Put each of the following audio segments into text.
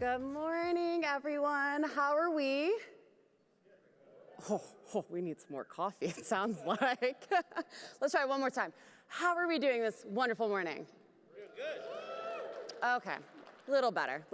Good morning, everyone. How are we? Oh, we need some more coffee, it sounds like. Let's try it one more time. How are we doing this wonderful morning? We're doing good. Okay, little better.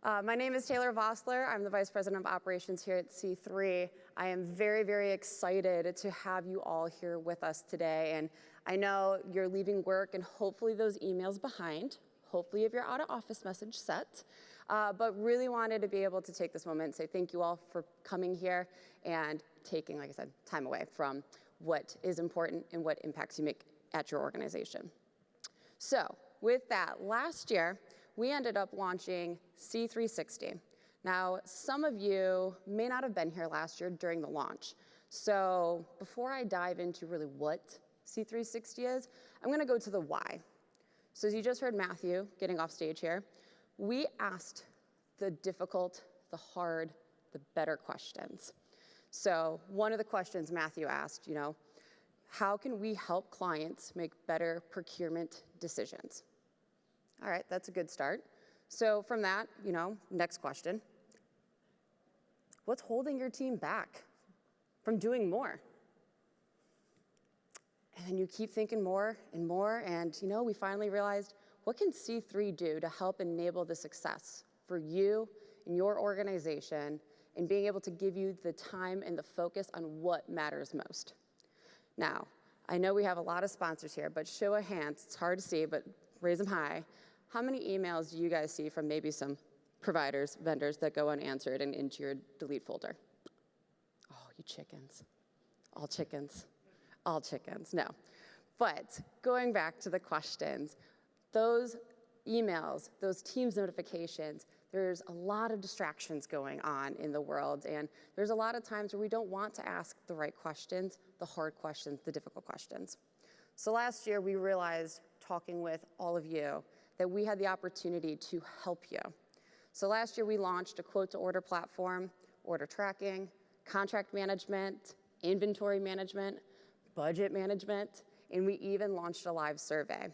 My name is Taylor Vossler. I'm the Vice President of Operations here at C3. I am very, very excited to have you all here with us today. And I know you're leaving work and hopefully those emails behind. Hopefully you have your out of office message set. But really wanted to be able to take this moment and say thank you all for coming here and taking, like I said, time away from what is important and what impacts you make at your organization. So with that, last year, we ended up launching C360. Now, some of you may not have been here last year during the launch. So before I dive into really what C360 is, I'm gonna go to the why. So as you just heard Matthew getting off stage here, we asked the difficult, the hard, the better questions. So one of the questions Matthew asked, how can we help clients make better procurement decisions? All right, that's a good start. So from that, next question. What's holding your team back from doing more? And then you keep thinking more and more, and we finally realized, what can C3 do to help enable the success for you and your organization and being able to give you the time and the focus on what matters most? Now, I know we have a lot of sponsors here, but show of hands, it's hard to see, but raise them high. How many emails do you guys see from maybe some providers, vendors that go unanswered and into your delete folder? Oh, you chickens. All chickens. All chickens, no. But going back to the questions, those emails, those Teams notifications, there's a lot of distractions going on in the world, and there's a lot of times where we don't want to ask the right questions, the hard questions, the difficult questions. So last year, we realized, talking with all of you, that we had the opportunity to help you. So last year, we launched a quote-to-order platform, order tracking, contract management, inventory management, budget management, and we even launched a live survey.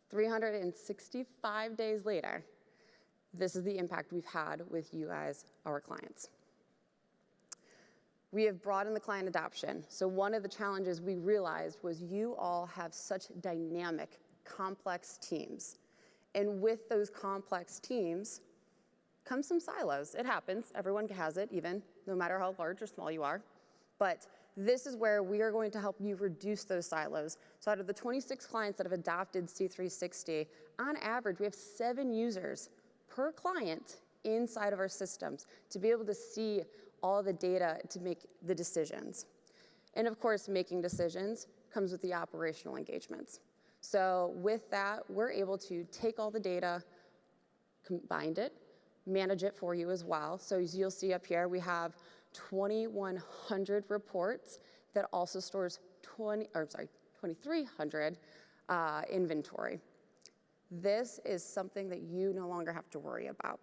365 days later, this is the impact we've had with you guys, our clients. We have broadened the client adoption. So one of the challenges we realized was you all have such dynamic, complex teams. And with those complex teams comes some silos. It happens. Everyone has it, even no matter how large or small you are. But this is where we are going to help you reduce those silos. So out of the 26 clients that have adopted C360, on average, we have 7 users per client inside of our systems to be able to see all the data to make the decisions. And of course, making decisions comes with the operational engagements. So with that, we're able to take all the data, combine it, manage it for you as well. So as you'll see up here, we have 2,100 reports that also stores 2,300 inventory. This is something that you no longer have to worry about.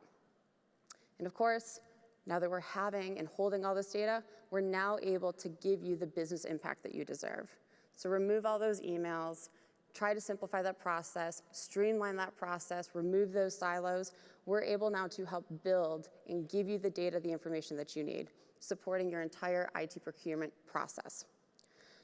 And of course, now that we're having and holding all this data, we're now able to give you the business impact that you deserve. So remove all those emails, try to simplify that process, streamline that process, remove those silos. We're able now to help build and give you the data, the information that you need, supporting your entire IT procurement process.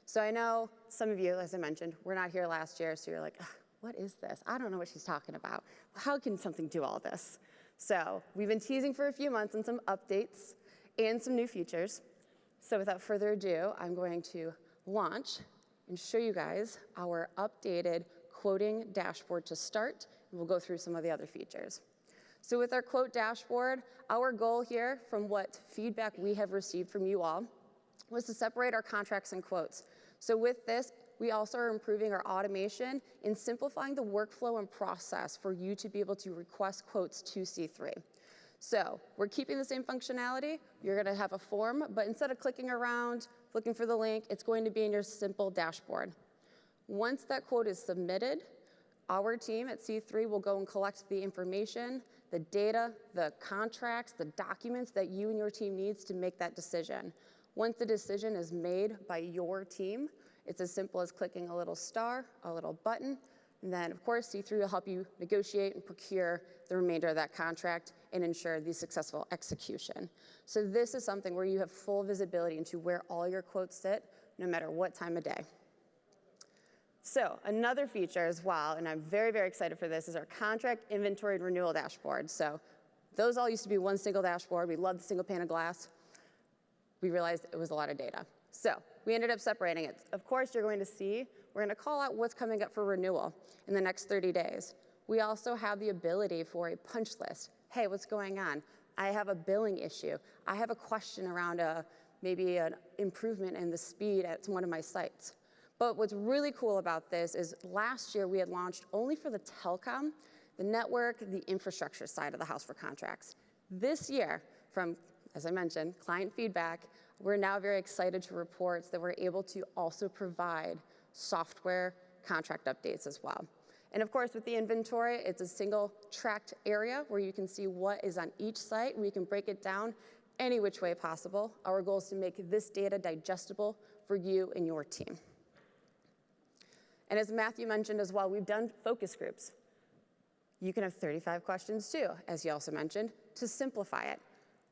So I know some of you, as I mentioned, were not here last year, so you're like, what is this? I don't know what she's talking about. How can something do all this? So we've been teasing for a few months on some updates and some new features. So without further ado, I'm going to launch and show you guys our updated quoting dashboard to start, and we'll go through some of the other features. So with our quote dashboard, our goal here, from what feedback we have received from you all, was to separate our contracts and quotes. So with this, we also are improving our automation and simplifying the workflow and process for you to be able to request quotes to C3. So we're keeping the same functionality. You're gonna have a form, but instead of clicking around, looking for the link, it's going to be in your simple dashboard. Once that quote is submitted, our team at C3 will go and collect the information, the data, the contracts, the documents that you and your team needs to make that decision. Once the decision is made by your team, it's as simple as clicking a little star, a little button, And then, of course, C3 will help you negotiate and procure the remainder of that contract and ensure the successful execution. So this is something where you have full visibility into where all your quotes sit, no matter what time of day. So another feature as well, and I'm very, very excited for this, is our contract inventory and renewal dashboard. So those all used to be one single dashboard. We loved the single pane of glass. We realized it was a lot of data. So we ended up separating it. Of course, you're going to see, we're going to call out what's coming up for renewal in the next 30 days. We also have the ability for a punch list. Hey, what's going on? I have a billing issue. I have a question around maybe an improvement in the speed at one of my sites. But what's really cool about this is last year we had launched only for the telecom, the network, the infrastructure side of the house for contracts. This year, from, as I mentioned, client feedback, we're now very excited to report that we're able to also provide software contract updates as well. And of course, with the inventory, it's a single tracked area where you can see what is on each site. We can break it down any which way possible. Our goal is to make this data digestible for you and your team. And as Matthew mentioned as well, we've done focus groups. You can have 35 questions too, as he also mentioned, to simplify it.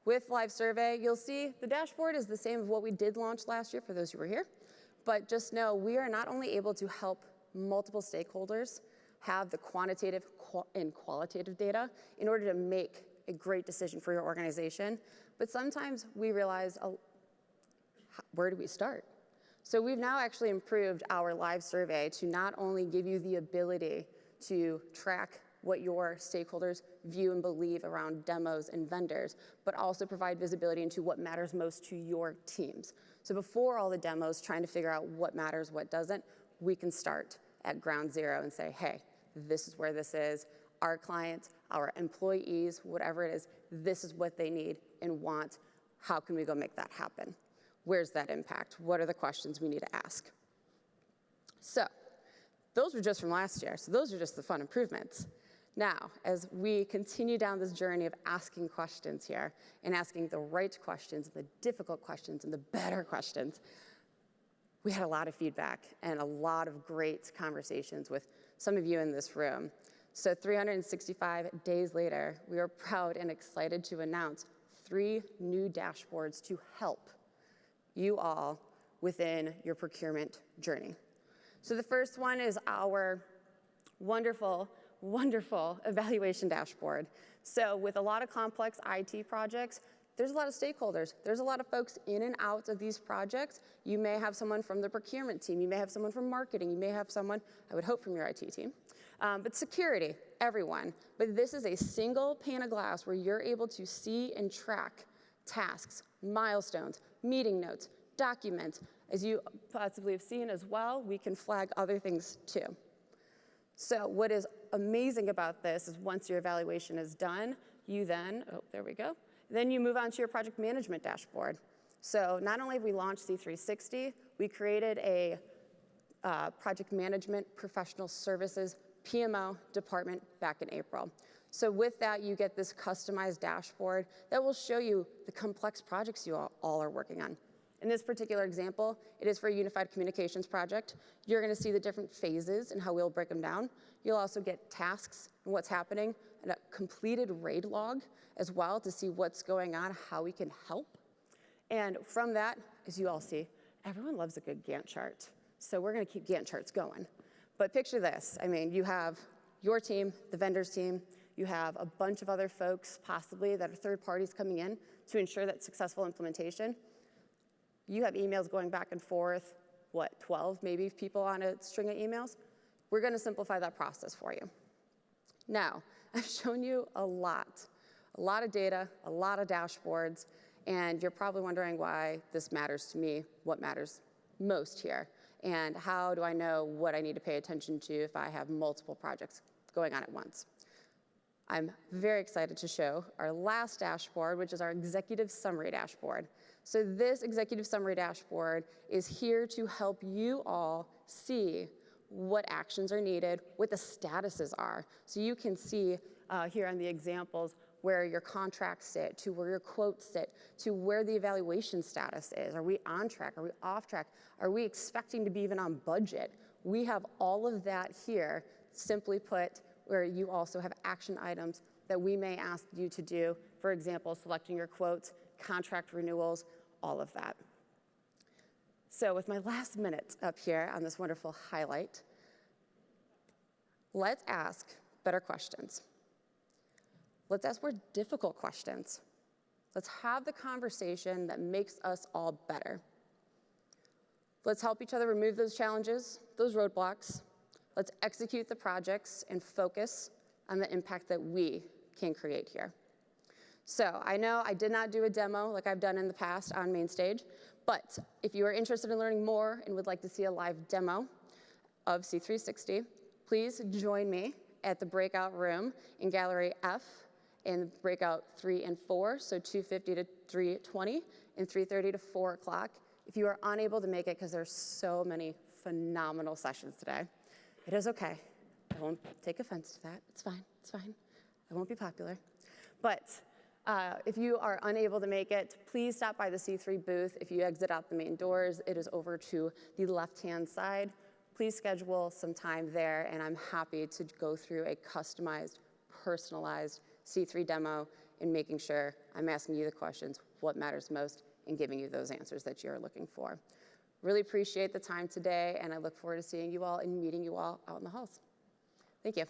With live survey, you'll see the dashboard is the same as what we did launch last year for those who were here. But just know we are not only able to help multiple stakeholders have the quantitative and qualitative data in order to make a great decision for your organization, but sometimes we realize, where do we start? So we've now actually improved our live survey to not only give you the ability to track what your stakeholders view and believe around demos and vendors, but also provide visibility into what matters most to your teams. So before all the demos, trying to figure out what matters, what doesn't, we can start at ground zero and say, hey, this is where this is. Our clients, our employees, whatever it is, this is what they need and want. How can we go make that happen? Where's that impact? What are the questions we need to ask? So those were just from last year. So those are just the fun improvements. Now, as we continue down this journey of asking questions here and asking the right questions, the difficult questions, and the better questions, we had a lot of feedback and a lot of great conversations with some of you in this room. So 365 days later, we are proud and excited to announce 3 new dashboards to help you all within your procurement journey. So the first one is our wonderful evaluation dashboard. So with a lot of complex IT projects, there's a lot of stakeholders. There's a lot of folks in and out of these projects. You may have someone from the procurement team. You may have someone from marketing. You may have someone, I would hope, from your IT team. But security, everyone. But this is a single pane of glass where you're able to see and track tasks, milestones, meeting notes, documents. As you possibly have seen as well, we can flag other things too. So what is amazing about this is once your evaluation is done, you then, then you move on to your project management dashboard. So not only have we launched C360, we created a project management professional services PMO department back in April. So with that, you get this customized dashboard that will show you the complex projects you all are working on. In this particular example, it is for a unified communications project. You're going to see the different phases and how we'll break them down. You'll also get tasks and what's happening, and a completed RAID log as well to see what's going on, how we can help. And from that, as you all see, everyone loves a good Gantt chart. So we're going to keep Gantt charts going. But picture this. I mean, you have your team, the vendor's team. You have a bunch of other folks possibly that are third parties coming in to ensure that successful implementation. You have emails going back and forth, 12 maybe people on a string of emails? We're going to simplify that process for you. Now, I've shown you a lot of data, a lot of dashboards, and you're probably wondering why this matters to me, what matters most here, and how do I know what I need to pay attention to if I have multiple projects going on at once. I'm very excited to show our last dashboard, which is our executive summary dashboard. So this executive summary dashboard is here to help you all see what actions are needed, what the statuses are. So you can see here on the examples where your contracts sit, to where your quotes sit, to where the evaluation status is. Are we on track? Are we off track? Are we expecting to be even on budget? We have all of that here simply put, where you also have action items that we may ask you to do, for example, selecting your quotes, contract renewals, all of that. So with my last minute up here on this wonderful highlight, let's ask better questions. Let's ask more difficult questions. Let's have the conversation that makes us all better. Let's help each other remove those challenges, those roadblocks. Let's execute the projects and focus on the impact that we can create here. So I know I did not do a demo like I've done in the past on main stage, but if you are interested in learning more and would like to see a live demo of C360, please join me at the breakout room in Gallery F in breakout 3 and 4, so 2:50 to 3:20 and 3:30 to 4 o'clock. If you are unable to make it, because there's so many phenomenal sessions today, it is okay. I won't take offense to that. It's fine. It's fine. I won't be popular. But if you are unable to make it, please stop by the C3 booth. If you exit out the main doors, it is over to the left-hand side. Please schedule some time there, and I'm happy to go through a customized, personalized C3 demo and making sure I'm asking you the questions, what matters most, and giving you those answers that you're looking for. Really appreciate the time today, and I look forward to seeing you all and meeting you all out in the halls. Thank you.